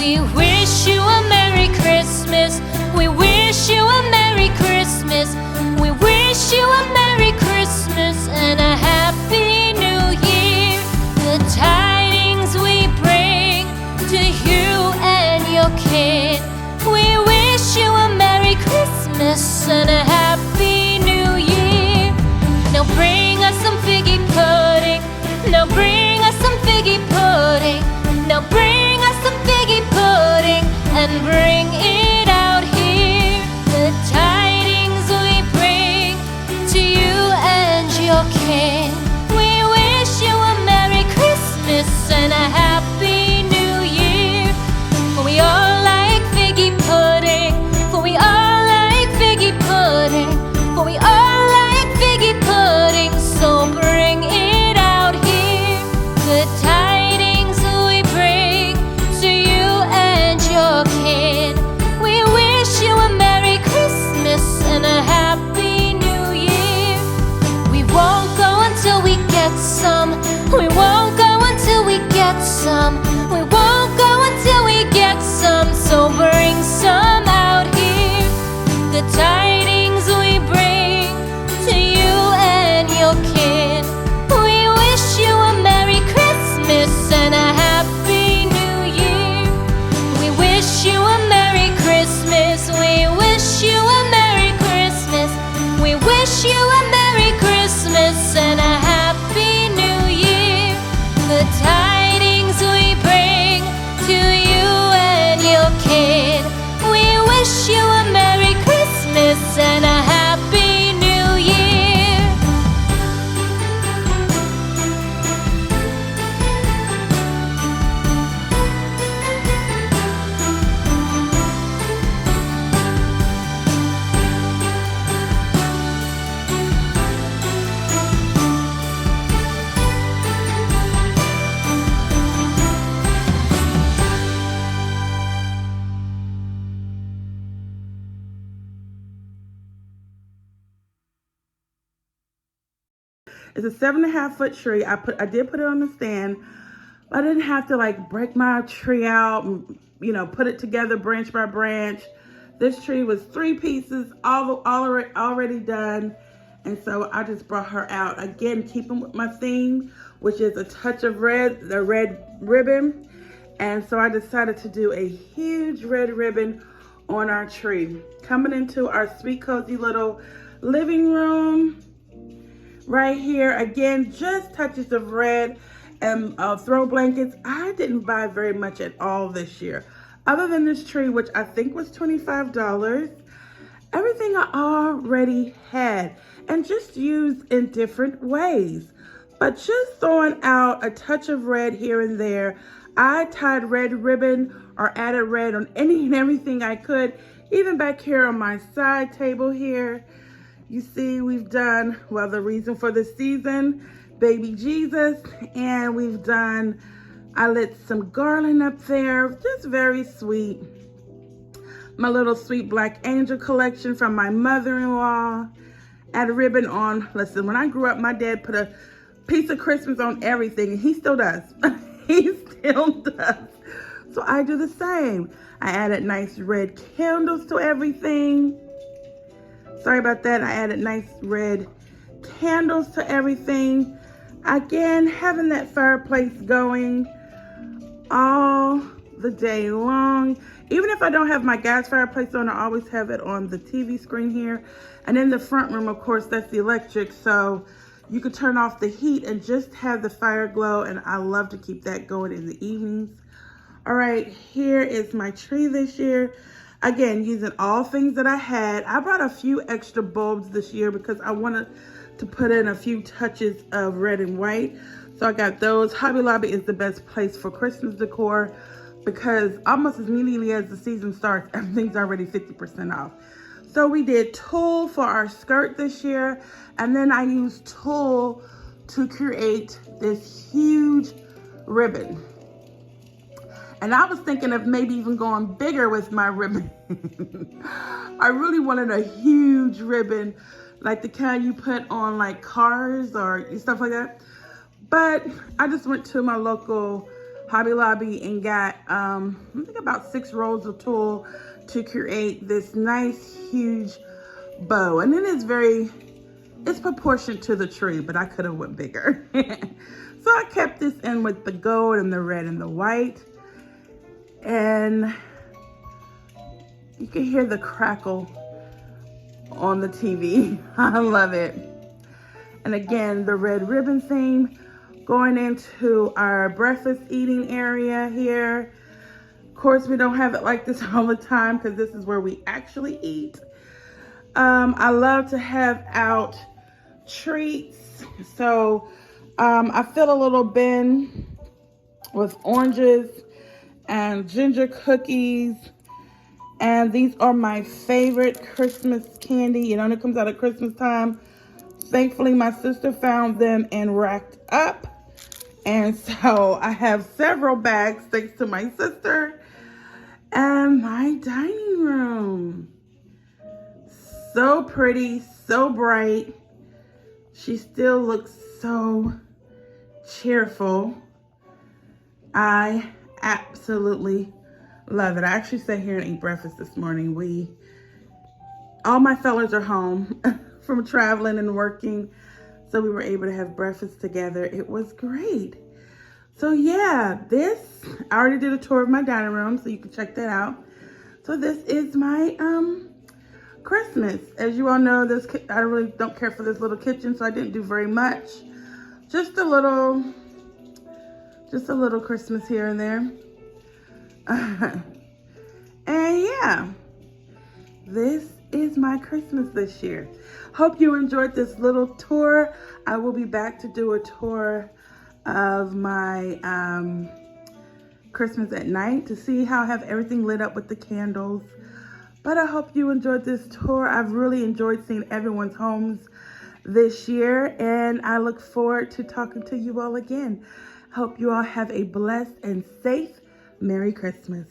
We wish you a Merry Christmas. We wish you a Merry Christmas. We wish you a Merry Christmas and a Happy New Year. The tidings we bring to you and your kid. We wish you a Merry Christmas and a Happy New Year. Now bring us some figgy pudding. Now bring us some figgy pudding. Now bring us some figgy pudding and bring it out here. The tidings we bring to you and your kin. We wish you a Merry Christmas and a Happy New Year. For we all like figgy pudding. For we all like figgy pudding. For we all like figgy pudding. So bring it out here. The tidings we bring to you and your kid. We wish you a Merry Christmas and a Happy New Year. We won't go until we get some. We won't go until we get some. We won't go until we get some. So bring some out here. The tidings we bring to you and your kid. We wish you a Merry Christmas and a Happy New Year. We wish you a Merry Christmas. We wish you a Merry Christmas. We wish you a Merry Christmas and a Happy New Year. The tidings we bring to you and your kid. We wish you a Merry Christmas and a Happy New Year. It's a 7.5-foot tree. I did put it on the stand. I didn't have to like break my tree out and, put it together branch by branch. This tree was 3 pieces, already done. And so I just brought her out. Again, keeping with my theme, which is a touch of red, the red ribbon. And so I decided to do a huge red ribbon on our tree. Coming into our sweet, cozy little living room. Right here, again, just touches of red and throw blankets. I didn't buy very much at all this year. Other than this tree, which I think was $25. Everything I already had and just used in different ways. But just throwing out a touch of red here and there. I tied red ribbon or added red on any and everything I could. Even back here on my side table here. You see, we've done, well, the reason for the season, baby Jesus, and we've done, I lit some garland up there, just very sweet. My little sweet black angel collection from my mother-in-law. Add a ribbon on. Listen, when I grew up, my dad put a piece of Christmas on everything, and he still does. He still does. So I do the same. I added nice red candles to everything. Sorry about that. I added nice red candles to everything. Again, having that fireplace going all the day long. Even if I don't have my gas fireplace on, I always have it on the TV screen here. And in the front room, of course, that's the electric. So you could turn off the heat and just have the fire glow. And I love to keep that going in the evenings. All right, here is my tree this year. Again, using all things that I had. I brought a few extra bulbs this year because I wanted to put in a few touches of red and white. So I got those. Hobby Lobby is the best place for Christmas decor because almost as immediately as the season starts, everything's already 50% off. So we did tulle for our skirt this year. And then I used tulle to create this huge ribbon. And I was thinking of maybe even going bigger with my ribbon. I really wanted a huge ribbon, like the kind you put on like cars or stuff like that. But I just went to my local Hobby Lobby and got I think about 6 rolls of tulle to create this nice huge bow. And then it's proportioned to the tree, but I could have went bigger. So I kept this in with the gold and the red and the white. And you can hear the crackle on the TV. I love it. And again, the red ribbon theme going into our breakfast eating area here. Of course, we don't have it like this all the time because this is where we actually eat. I love to have out treats. So I fill a little bin with oranges and ginger cookies. And these are my favorite Christmas candy. It only comes out at Christmas time. Thankfully, my sister found them and racked up. And so I have several bags thanks to my sister. And my dining room. So pretty, so bright. She still looks so cheerful. I absolutely love it. I actually sat here and ate breakfast this morning. All my fellas are home from traveling and working, so we were able to have breakfast together. It was great. So yeah, I already did a tour of my dining room, so you can check that out. So this is my Christmas. As you all know, I really don't care for this little kitchen, so I didn't do very much. Just a little Christmas here and there. And yeah, this is my Christmas this year. Hope you enjoyed this little tour. I will be back to do a tour of my Christmas at night to see how I have everything lit up with the candles. But I hope you enjoyed this tour. I've really enjoyed seeing everyone's homes this year, and I look forward to talking to you all again. Hope you all have a blessed and safe Merry Christmas.